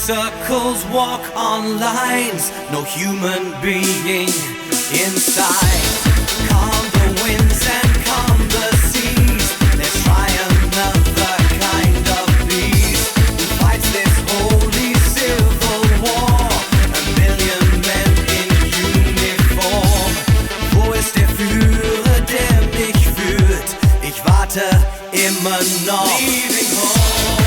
circles, walk on lines, no human being inside. Calm the winds and calm the seas. Let's try another kind of peace. Who fights this holy civil war? A million men in Uniform. Wo ist der Führer, der mich führt? Ich warte immer noch. Leaving home.